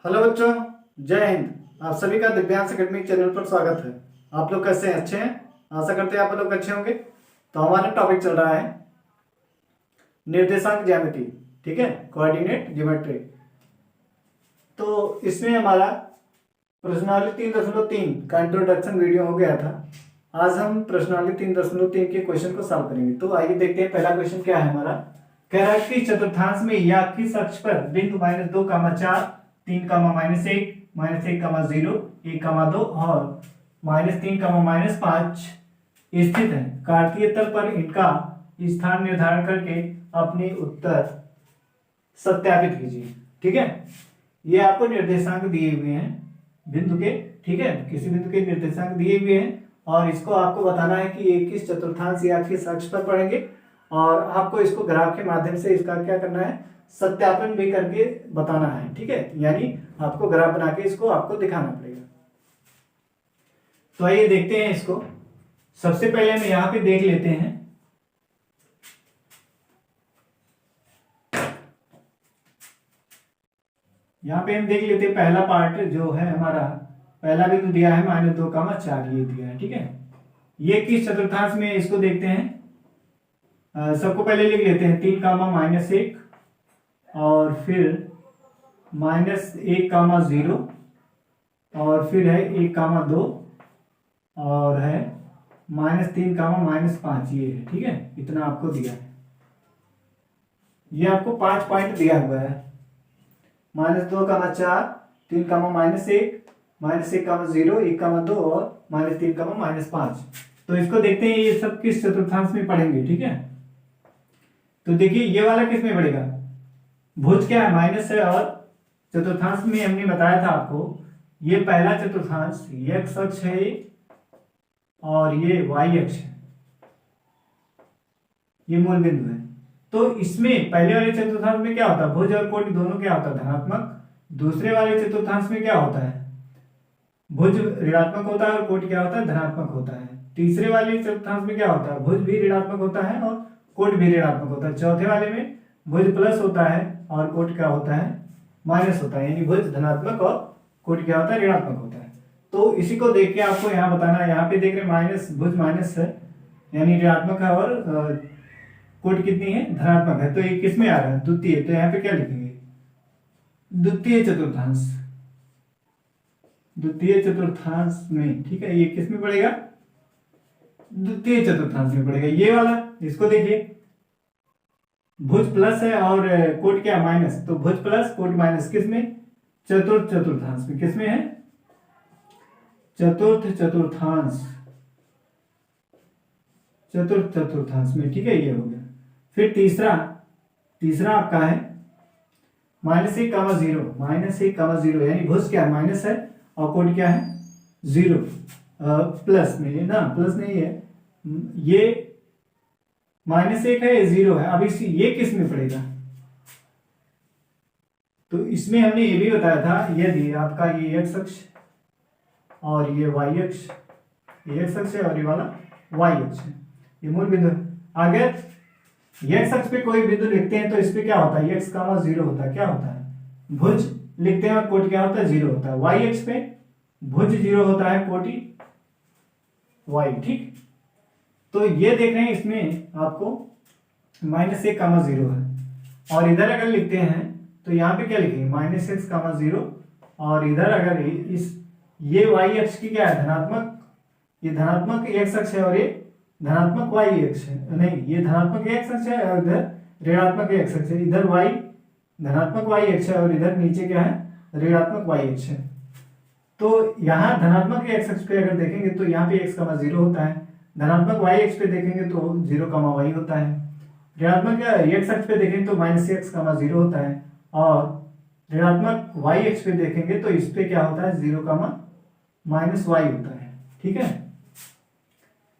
Hello बच्चों, जय हिंद। आप सभी का दिव्यांश एकेडमिक चैनल पर स्वागत है। आप लोग कैसे हैं? अच्छे हैं? आशा करते हैं आप लोग अच्छे होंगे। तो हमारा टॉपिक चल रहा है निर्देशांक ज्यामिति, ठीक है, कोऑर्डिनेट ज्योमेट्री। तो इसमें हमारा प्रश्नावली 3.3 का इंट्रोडक्शन वीडियो हो गया था। आज हम प्रश्नावली 3.3 के क्वेश्चन को सॉल्व करेंगे। तो आइए देखते हैं पहला क्वेश्चन क्या है हमारा। कह रहा है कि चतुर्थांश में या किस अक्ष पर बिंदु -2, 4, 3, -1, -1, 0, 1, 2 और -3, -5 स्थित है। कार्तीय तल पर इनका स्थान निर्धारण करके अपने उत्तर सत्यापित कीजिए। ठीक है, ये आपको निर्देशांक दिए हुए हैं बिंदु के, ठीक है, किसी बिंदु के निर्देशांक दिए हुए हैं और इसको आपको बताना है कि ये किस चतुर्थांश या किस अक्ष पर पड़ेंगे और आपको इसको ग्राफ के माध्यम से इसका क्या करना है, सत्यापन भी करके बताना है। ठीक है, यानी आपको ग्राफ बना के इसको आपको दिखाना पड़ेगा। तो आइए देखते हैं इसको। सबसे पहले हम यहाँ पे देख लेते हैं। यहाँ पे हम देख लेते हैं पहला पार्ट जो है हमारा, पहला बिंदु दिया है -2, 4, ये दिया है। ठीक है, ये किस चतुर्थांश में, इसको देखते हैं। सबको पहले लिख लेते हैं 3, -1 और फिर -1, 0 और फिर है 1, 2 और है -3, -5, ये है। ठीक है, इतना आपको दिया है। ये आपको 5 पॉइंट दिया हुआ है। -2, 4, 3, -1, -1, 0, 1, 2 और -3, -5। तो इसको देखते हैं ये सब किस चतुर्थांश में पड़ेंगे। ठीक है, तो देखिए ये वाला किस में पड़ेगा, भुज क्या है, माइनस है, और चतुर्थांश में हमने बताया था आपको, ये पहला चतुर्थांश x अक्ष है और ये y अक्ष है, ये मूल बिंदु है। तो इसमें पहले वाले चतुर्थांश में क्या होता है, भुज और कोटि दोनों क्या होता है, धनात्मक। दूसरे वाले चतुर्थांश में क्या होता है, भुज ऋणात्मक होता है और कोटि क्या होता है, धनात्मक होता है। तीसरे वाले चतुर्थांश में क्या होता है, भुज भी ऋणात्मक होता है और कोटि भी ऋणात्मक होता है। चौथे वाले में भुज प्लस होता है और कोटि क्या होता है, माइनस होता है, यानी भुज धनात्मक और कोटि क्या होता है, ऋणात्मक होता है। तो इसी को देख के आपको यहाँ बताना है। यहाँ पे देख रहे माइनस, भुज माइनस है यानी ऋणात्मक है और कोटि कितनी है, धनात्मक है। तो ये किस में आ रहा है, द्वितीय। तो यहाँ पे क्या लिखेंगे, द्वितीय चतुर्थांश, द्वितीय चतुर्थांश में। ठीक है, ये किस में पड़ेगा, द्वितीय चतुर्थांश में पड़ेगा। ये वाला, इसको देखिए, भुज प्लस है और कोटि क्या, माइनस। तो भुज प्लस कोटि माइनस किस में, चतुर्थ चतुर्थांश में। किस में है, चतुर्थ चतुर्थांश, चतुर्थ चतुर्थांश में। ठीक है, ये हो गया। फिर तीसरा, तीसरा आपका है -1, 0, यानी भुज क्या, माइनस है और कोटि क्या है, 0। प्लस में ना, प्लस नहीं है, ये -1 है, 0 है। अब इस ये किस में पड़ेगा, तो इसमें हमने ये भी बताया था, यदि आपका ये x अक्ष और ये y अक्ष, ये x अक्ष है और ये वाला y अक्ष है, ये मूल बिंदु है। अगर x अक्ष पे कोई बिंदु लिखते हैं तो इस पे क्या होता है, x, 0 होता है, क्या होता है, भुज लिखते हैं और कोटि क्या होता है, 0 होता है। y अक्ष पे भुज 0 होता है, कोटि y। ठीक, तो ये देख रहे हैं, इसमें आपको -1, 0 है और इधर अगर लिखते हैं तो यहाँ पे क्या लिखेंगे, -x, 0 और इधर अगर इस ये y अक्ष की क्या है, धनात्मक, ये धनात्मक x अक्ष है और ये धनात्मक y अक्ष है, नहीं, ये धनात्मक x अक्ष है और इधर ऋणात्मक x अक्ष है। इधर y धनात्मक y अक्ष है और इधर नीचे क्या है, ऋणात्मक y अक्ष है। तो यहाँ धनात्मक x अक्ष पे अगर देखेंगे तो यहाँ पे x, 0 होता है। धनात्मक y अक्ष पे देखेंगे तो 0, y होता है। ऋणात्मक x अक्ष पे देखेंगे तो -x, 0 होता है और ऋणात्मक y अक्ष पे देखेंगे तो इस पे क्या होता है, 0, -y होता है। ठीक है,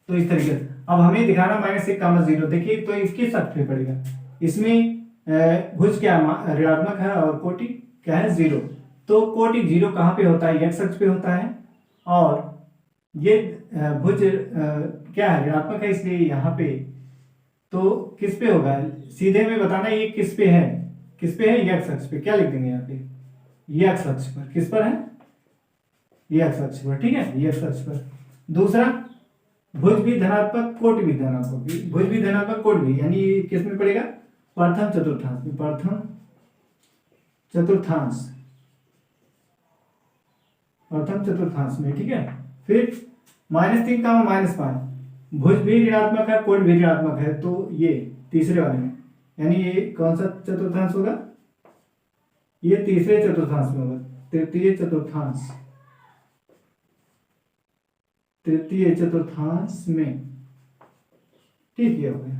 तो इस तरीके से अब हमें दिखाना -1, 0। देखिए तो किस अक्ष पे पड़ेगा, इसमें भुज क्या ऋणात्मक है और कोटि क्या है, 0। तो कोटि 0 कहाँ पे होता है, x अक्ष पे होता है और ये भुज क्या है, ऋणात्मक है, इसलिए यहाँ पे तो किस पे होगा, सीधे में बताना ये किस पे है, किस पे है, x अक्ष पे। क्या लिख देंगे यहाँ पे, ये एक्स अक्ष पर, किस पर है, ये एक्स अक्ष पर, ठीक है, ये एक्स अक्ष पर। दूसरा भुज भी धनात्मक कोट भी धनात्मक, भुज भी धनात्मक कोट भी, यानी ये किस में पड़ेगा, प्रथम चतुर्थांश में, प्रथम चतुर्थांश, प्रथम चतुर्थांश में, ठीक है। फिर -3 -5, भुज भी ऋणात्मक है कोण भी ऋणात्मक है, तो ये तीसरे वाले में, यानी ये कौन सा चतुर्थांश होगा, ये तीसरे चतुर्थांश में होगा, तृतीय चतुर्थांश, तृतीय चतुर्थांश में, ठीक है, हो गया।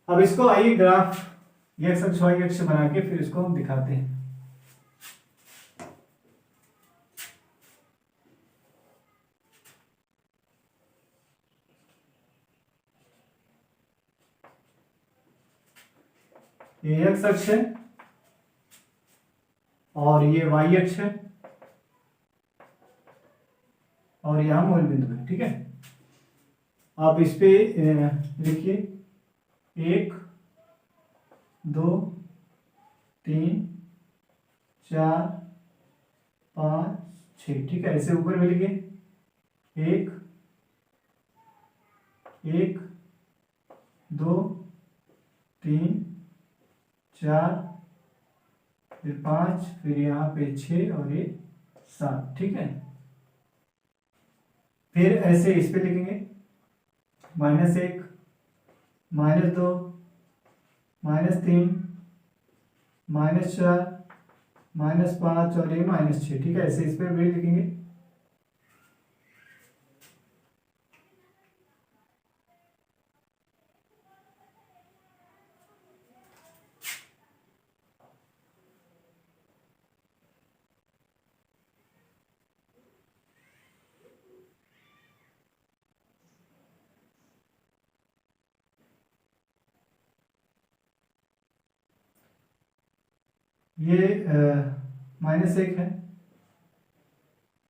अब इसको आइए ग्राफ एक्स अक्ष वाई अक्ष बना के फिर इसको हम दिखाते हैं। ये एक्स अक्ष है और ये वाई अक्ष है और यहां मूल बिंदु है, ठीक है। आप इस पे लिखिए 1 2 3 4 5 6, ठीक है। ऐसे ऊपर में लिखिए 1 1 2 3 4 फिर 5 फिर यहाँ पे 6 और ये 7, ठीक है। फिर ऐसे इस पे लिखेंगे -1 -2 -3 -4 -5 और ये -6, ठीक है। ऐसे इस पे भी लिखेंगे। ये -1 है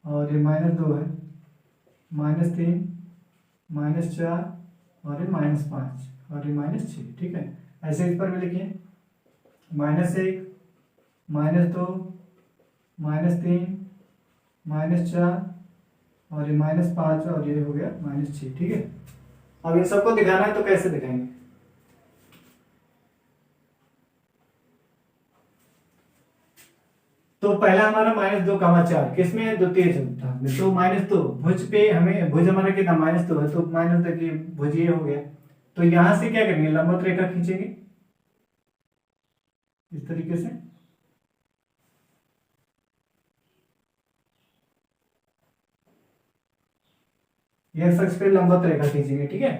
और ये -2 है, -3 -4 और ये -5 और ये -6, ठीक है। ऐसे इस पर भी लिखिए -1 -2 -3 -4 और ये -5 और ये हो गया -6, ठीक है। अब इन सबको दिखाना है तो कैसे दिखाएंगे, तो पहला हमारा -2 किसमें है, द्वितीय चतुर्थांश में, तो -2 भुज पे हमें, भुज हमारा कितना -2 है, तो -2 की भुज ये हो गया। तो यहां से क्या करेंगे, लंबवत रेखा खींचेंगे इस तरीके से, यह अक्ष पे लंबवत रेखा खींचेंगे, ठीक है।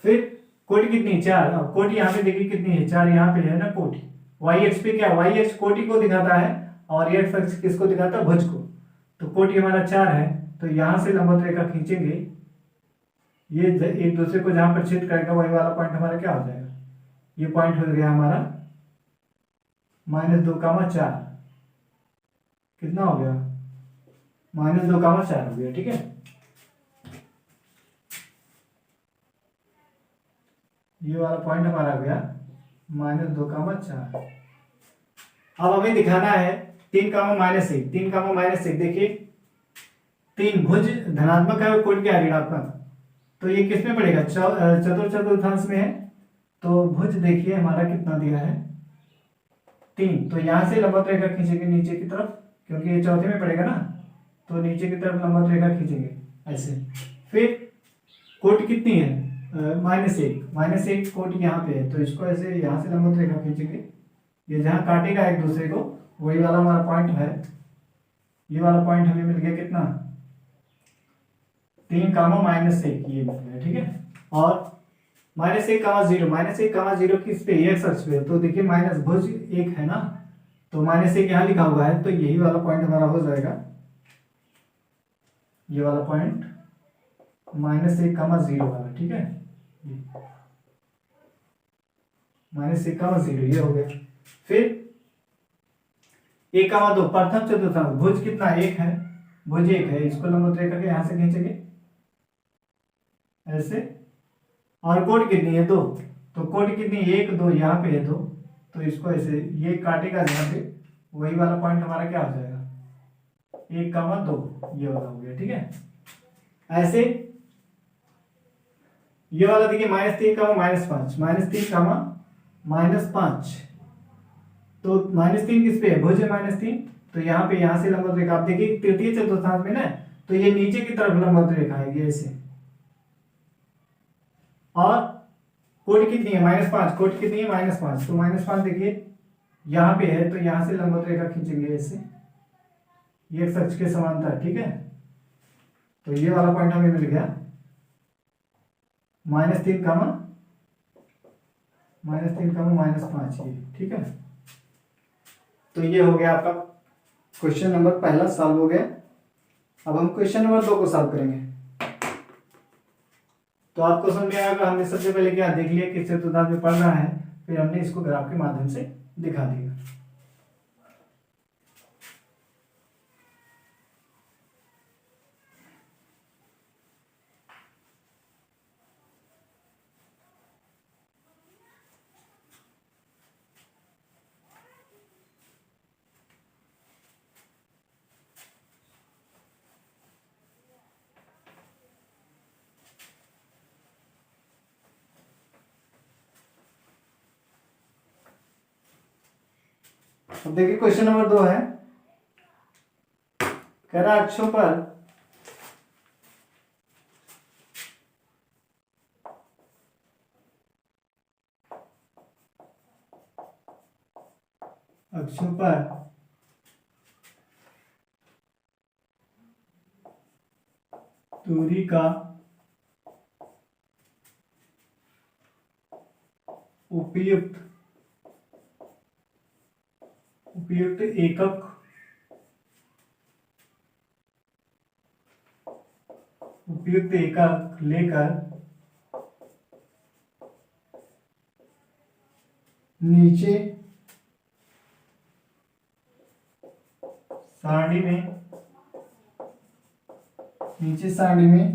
फिर कोटि कितनी, 4, कोटि यहाँ पे देखिए कितनी है, 4 यहाँ पे है ना कोटि। वाई अक्ष पे क्या, वाई अक्ष कोटि को दिखाता है और एक्स अक्ष किसको दिखाता है, भुज को। तो कोटि हमारा 4 है, तो यहां से लंबवत रेखा खींचेंगे, ये एक दूसरे को जहां पर छेद करेगा वही वाला पॉइंट हमारा क्या हो जाएगा, ये पॉइंट हो गया हमारा -2, 4, कितना हो गया, -2, 4 हो गया, ठीक है। ये वाला पॉइंट हमारा हो गया -2, 4। अब हमें दिखाना है 3, -1, 3, -1, देखिए 3 भुज धनात्मक है और कोण क्या है, ऋणात्मक, तो ये किस में पड़ेगा, चतुर्थांश में है। तो भुज देखिए हमारा कितना दिया है, 3, तो यहां से लंबवत रेखा खींचेंगे नीचे की तरफ, क्योंकि ये चौथे में पड़ेगा ना, तो नीचे की तरफ लंबवत रेखा खींचेंगे ऐसे। फिर कोट कितनी है, -1 कोट यहाँ पे है, तो इसको ऐसे यहाँ से लंबवत रेखा खींचेंगे, ये जहां काटेगा एक दूसरे को वही वाला हमारा पॉइंट है। ये वाला पॉइंट हमें मिल गया कितना, 3, -1 ये मिल गया, ठीक है। और -1, 0 किस पे, एक्स अक्ष पे, तो देखिए माइनस भुज 1 है ना, तो -1 यहाँ लिखा हुआ है, तो यही वाला पॉइंट हमारा हो जाएगा, ये वाला पॉइंट -1, 0 वाला, ठीक है। -1, 0 ये हो गया। फिर 1, 2 प्रथम चतुर्थांश, भुज कितना 1 है, भुज 1 है, इसको लंबवत रेखा के यहां से खींचेंगे ऐसे। और कोट कितनी है, 2, तो कोट कितनी 1, 2 यहाँ पे है 2, तो इसको ऐसे ये काटेगा जहाँ पे, वही वाला पॉइंट हमारा क्या हो जाएगा, 1,2 ये वाला हो गया। ठीक है, ऐसे ये वाला देखिए -3, -5, -3, तो -3 किस पे है, भुज है -3, तो यहाँ पे, यहाँ से लंबवत रेखा आप देखिए तृतीय चतुर्थांश में ना, तो ये नीचे की तरफ लंबवत रेखा है ये ऐसे, और कोट कितनी है -5, कोट कितनी है -5, तो -5 देखिए यहाँ पे है, तो यहाँ से लंबवत रेखा खींचेंगे ऐसे, ये x अक्ष के समांतर। ठीक है, तो ये वाला पॉइंट हमें मिल गया -3, -5 ये। ठीक है, तो ये हो गया आपका क्वेश्चन नंबर पहला सॉल्व हो गया। अब हम क्वेश्चन नंबर 2 को सॉल्व करेंगे। तो आपको समझ में आएगा, हमने सबसे पहले क्या देख लिया किस चतुर्थांश में पढ़ रहा है, फिर हमने इसको ग्राफ के माध्यम से दिखा दिया। अब देखिए क्वेश्चन नंबर 2 है, कह रहा अक्षों पर दूरी का उपयुक्त एकक लेकर नीचे सारणी में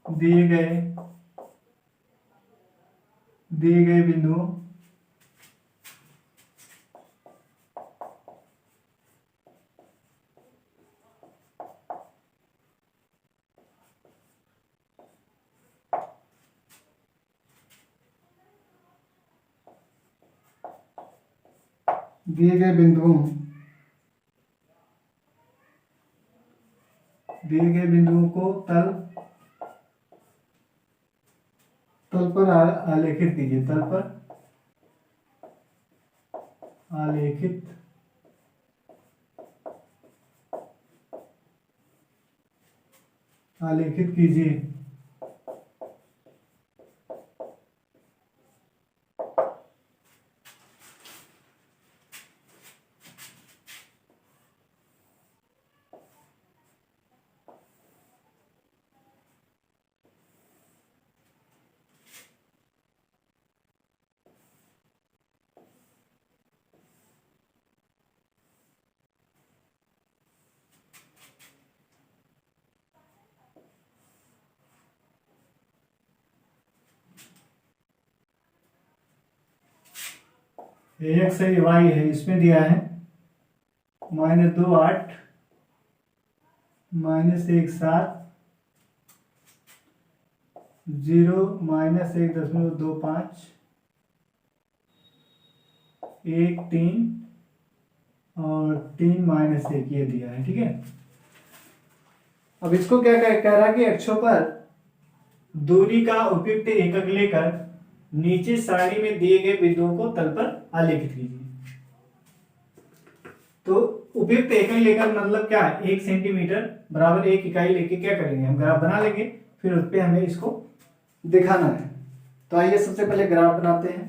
दिए गए बिंदुओं दिए गए बिंदुओं को तल पर आलेखित कीजिए, तल पर आलेखित कीजिए। एक्स है, वाई है, इसमें दिया है -2, 8, -1, 7, 0, -1.25, 1, 3 और 3, -1 ये दिया है। ठीक है, अब इसको क्या कह रहा है कि अक्षों पर दूरी का उपयुक्त एकक लेकर नीचे सारणी में दिए गए बिंदुओं को तल पर आलेखित कीजिए। तो उपयुक्त एकक लेकर मतलब क्या है, 1 सेंटीमीटर बराबर 1 इकाई लेके क्या करेंगे, हम ग्राफ बना लेंगे, फिर उस पर हमें इसको दिखाना है। तो आइए सबसे पहले ग्राफ बनाते हैं।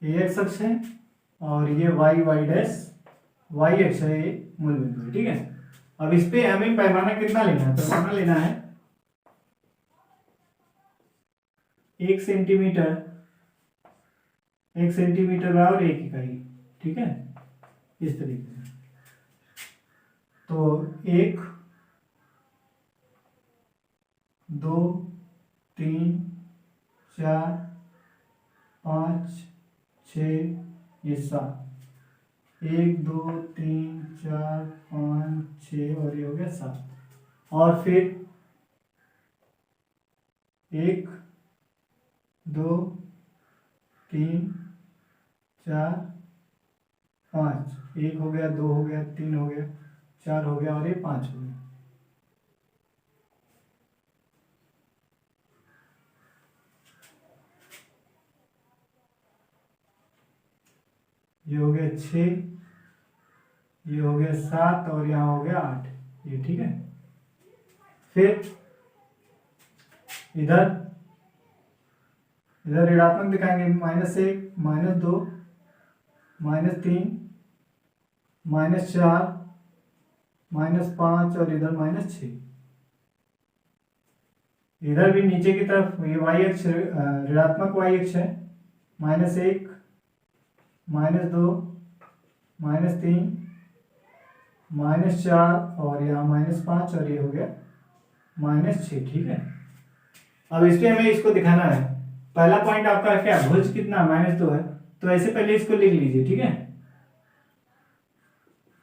एक्स अक्ष है और ये Y Y dash Y X है, ये मूल बिंदु है। ठीक है, अब इस पे हमें पैमाना कितना लेना है? पैमाना लेना है 1 सेंटीमीटर, 1 सेंटीमीटर बराबर 1 इकाई। ठीक है, इस तरीके से। तो 1 2 3 4 5 6 ये 7, 1 2 3 4 5 6 और ये हो गया 7। और फिर 1 2 3 4 5, 1 हो गया, 2 हो गया, 3 हो गया, 4 हो गया और ये 5 हो गया। ये हो गया 6, ये हो गया 7 और यहाँ हो गया 8, ये ठीक है। फिर इधर ऋणात्मक दिखाएंगे, -1 -2 -3 -4 -5 और इधर -6। इधर भी नीचे की तरफ ये वाई अक्ष ऋणात्मक वाई अक्ष है, -1 -2 -3 -4 और यहाँ -5 और ये हो गया -6। ठीक है, अब इस पे हमें इसको दिखाना है। पहला पॉइंट आपका क्या, भुज कितना -2 है, तो ऐसे पहले इसको लिख लीजिए। ठीक है,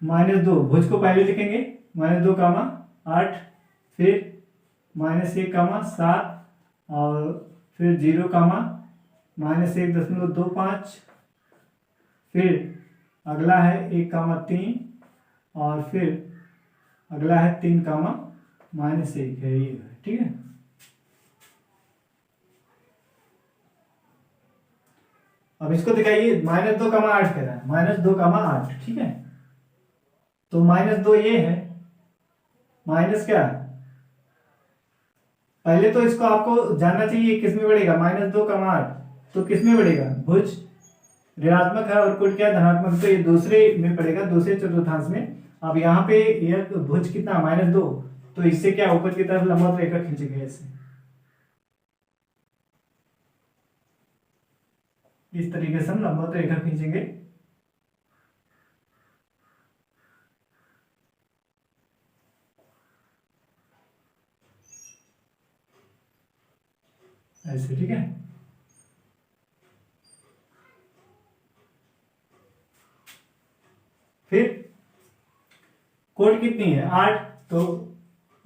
-2 भुज को पहले लिखेंगे, -2 कामा 8, फिर -1 7 और फिर 0 कामा -1.25, फिर अगला है 1 3 और फिर अगला है 3 -1 है, ये है। ठीक है, अब इसको दिखाइए, -2 8 कह रहा है, -2 8। ठीक है, तो -2 ये है, माइनस क्या है, पहले तो इसको आपको जानना चाहिए किस में बढ़ेगा, -2 8 तो किस में बढ़ेगा, भुज ऋणात्मक है और कुल क्या धनात्मक, तो ये दूसरे में पड़ेगा, दूसरे चतुर्थांश में। अब यहाँ पे ये भुज कितना -2, तो इससे क्या ऊपर की तरफ लंबवत रेखा खींचेंगे ऐसे, इस तरीके से हम लंबवत रेखा खींचेंगे। ऐसे, ठीक है। फिर कोण कितनी है 8, तो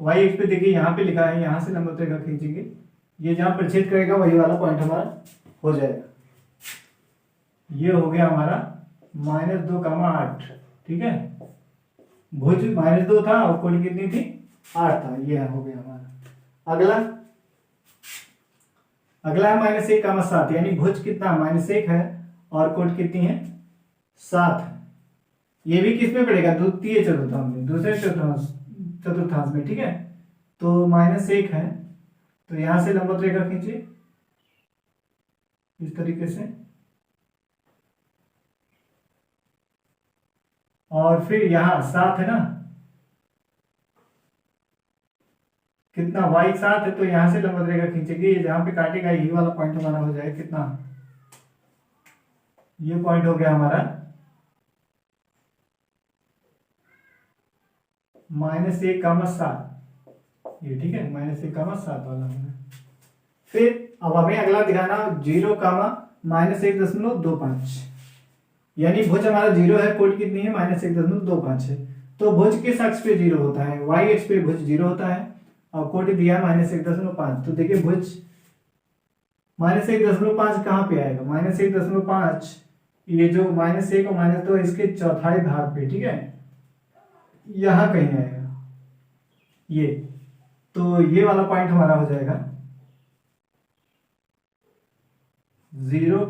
वाई एक्स पे देखिए यहाँ पे लिखा है, यहाँ से लंबवत रेखा खींचेंगे, ये जहां प्रछेद करेगा वही वाला पॉइंट हमारा हो जाएगा। ये हो गया हमारा -2 8। ठीक है, भुज -2 था और कोण कितनी थी 8 था, ये हो गया हमारा। अगला है -1 7, यानी भुज कितना -1 है और कोण कितनी है 7 है। ये भी किस में पड़ेगा, द्वितीय चतुर्थांश में, दूसरे चतुर्थांश में। ठीक है, तो -1 है, तो यहां से लंबवत रेखा खींचिए इस तरीके से, और फिर यहां 7 है ना, कितना y 7 है, तो यहां से लंबवत रेखा खींचेंगे, जहां पे काटेगा यही वाला पॉइंट हमारा हो जाएगा कितना, ये पॉइंट हो गया हमारा -1 7, ये ठीक है, -1 7 वाला है। फिर अब हमें अगला दिखाना 0 -1.25, यानी भुज हमारा 0 है, कोण कितनी है -1.25 है, तो भुज किस अक्ष पे 0 होता है, y अक्ष पे भुज 0 होता है, और कोण दिया -1.5। तो देखिए भुज -1.5 कहाँ पे आएगा, -1.5 ये जो -1 और -2 इसके चौथाई भाग पे। ठीक है, यहां कहीं आएगा ये, तो ये वाला पॉइंट हमारा हो जाएगा 0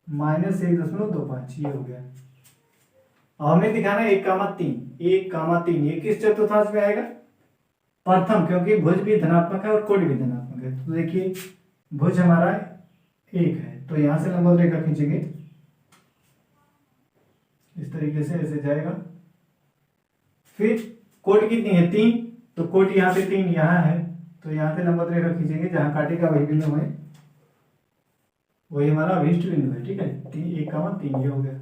-1.25, ये हो गया। अब हमें दिखाना है 1 3, ये किस चतुर्थांश में आएगा, प्रथम, क्योंकि भुज भी धनात्मक है और कोण भी धनात्मक है। तो देखिए भुज हमारा 1 है, तो यहां से लंबवत रेखा खींचेंगे, इस तरीके से ऐसे जाएगा। फिर कोट कितनी है 3, तो कोट यहाँ पे 3 यहाँ है, तो यहाँ पे लंबवत रेखा खींचेंगे, जहाँ काटेगा वही बिंदु है, वही हमारा अभिष्ट बिंदु है। ठीक है, 1,3 ये हो गया।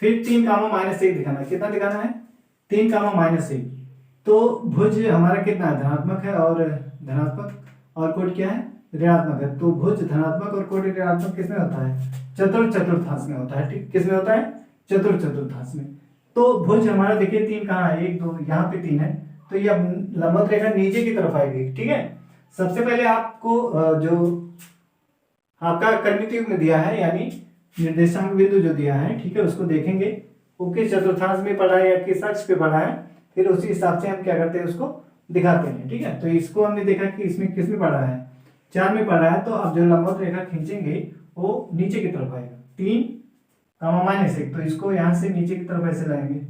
फिर 3,-1 दिखाना है। कितना दिखाना है 3,-1। तो भुज हमारा कितना है धनात्मक है और धनात्मक, और कोट क्या है ऋणात्मक है। तो भुज धनात्मक और कोट ऋणात्मक किसमें होता है चतुर्थांश में होता है। ठीक, किसमें होता है चतुर्थांश में। तो भुज हमारा देखिए 3 कहाँ है 1 2, यहाँ पे 3 है, तो ये लंबवत रेखा नीचे की तरफ आएगी। ठीक है, सबसे पहले आपको जो आपका कर्मित युग में दिया है यानी निर्देशांक बिंदु जो दिया है, ठीक है, उसको देखेंगे वो किस चतुर्थांश में पड़ा है या किस अक्ष पे पड़ा है, फिर उसी हिसाब से हम क्या करते हैं उसको दिखाते हैं। ठीक है, तो इसको हमने देखा कि इसमें किस में पड़ा है 4 में पड़ा है, तो अब जो लंबवत रेखा खींचेंगे वो नीचे की तरफ आएगा 3,-1, तो इसको यहाँ से नीचे की तरफ ऐसे लाएंगे।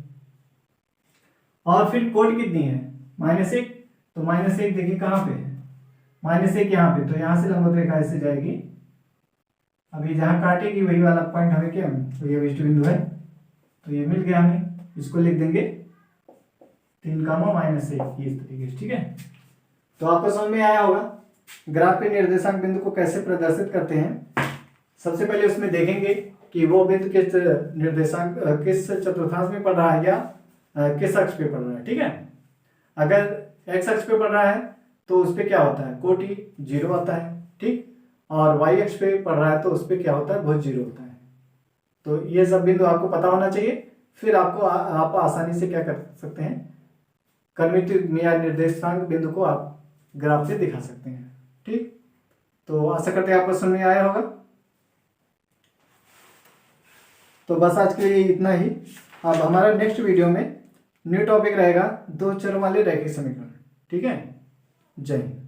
और फिर कोट कितनी है -1, तो -1 देखिए कहाँ पे है -1 यहाँ पे, तो यहाँ से लंबवत रेखा ऐसे जाएगी। अभी जहाँ काटेगी वही वाला पॉइंट हमें क्या तो ये अभिष्ट बिंदु है, तो ये मिल गया हमें, इसको लिख देंगे 3,-1 इस तरीके से। ठीक है, तो आपको समझ में आया होगा ग्राफ पे निर्देशांक बिंदु को कैसे प्रदर्शित करते हैं। सबसे पहले उसमें देखेंगे कि वो बिंदु किस निर्देशांक किस चतुर्थांश में पड़ रहा है या किस अक्ष पे पड़ रहा है। ठीक है, अगर एक्स अक्ष पे पड़ रहा है तो उस पर क्या होता है कोटि 0 आता है। ठीक, और वाई अक्ष पे पड़ रहा है तो उस पर क्या होता है भुज 0 होता है। तो ये सब बिंदु आपको पता होना चाहिए, फिर आपको आप आसानी से क्या कर सकते हैं कर्मित या निर्देशांक बिंदु को आप ग्राफ से दिखा सकते हैं। ठीक, तो आशा करते हैं आपको समझ में आया होगा। तो बस आज के लिए इतना ही। अब हमारा नेक्स्ट वीडियो में न्यू टॉपिक रहेगा 2 चरों वाले रैखिक समीकरण। ठीक है, जय हिंद।